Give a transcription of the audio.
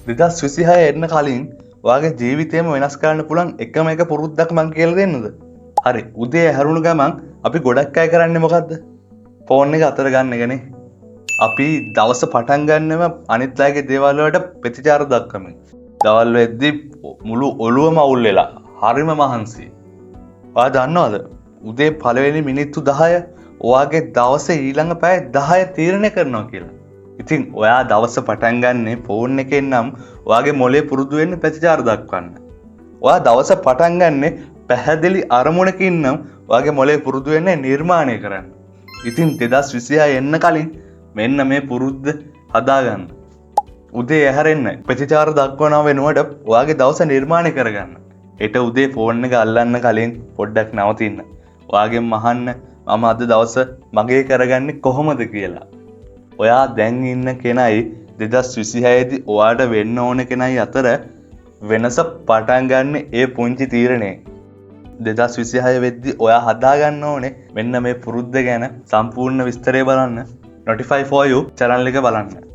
2026 එන්න කලින් ඔයාගේ ජීවිතේම වෙනස් කරන්න පුළුවන් එකම එක පුරුද්දක් මං කියලා දෙන්නද? හරි. උදේ හැරුණු ගමන් අපි ගොඩක් අය කරන්නේ මොකද්ද? ෆෝන් එක අතර ගන්න එකනේ. අපි දවස පටන් ගන්නම අනිත් අයගේ දේවල් වලට ප්‍රතිචාර දක්වමින්. දවල් වෙද්දි මුළු ඔළුවම අවුල් වෙලා හරිම මහන්සි. ඔයා දන්නවද? උදේ පළවෙනි මිනිත්තු 10 ඔයාගේ දවසේ ඊළඟ පැය 10 තීරණය කරනවා කියලා. ඉතින් ඔයා දවස පටන් ගන්නේ ෆෝන් එකෙන් නම් ඔයාගේ මොලේ පුරුදු වෙන්න ප්‍රතිචාර දක්වන්න. ඔයා දවස පටන් ගන්නේ පැහැදිලි අරමුණකින් නම් ඔයාගේ මොලේ පුරුදු වෙන්නේ නිර්මාණය කරන්න. ඉතින් 2026 එන්න කලින් මෙන්න මේ පුරුද්ද හදාගන්න. උදේ ඇහැරෙන්න ප්‍රතිචාර දක්වනවා වෙනුවට ඔයාගේ දවස නිර්මාණය කරගන්න. හෙට උදේ ෆෝන් එක අල්ලන්න කලින් පොඩ්ඩක් නවතින්න. ඔයාගෙන් අහන්න මම අද දවස මගේ කරගන්නේ කොහොමද කියලා. ඔයා දැන් ඉන්න කෙනයි 2026 දී ඔයාට වෙන්න ඕන කෙනයි අතර වෙනස පටන් ගන්න ඒ පුංචි තීරණේ. 2026 වෙද්දී ඔයා හදාගන්න ඕනේ මෙන්න මේ පුරුද්ද ගැන සම්පූර්ණ විස්තරය බලන්න. Notify for you channel එක බලන්න.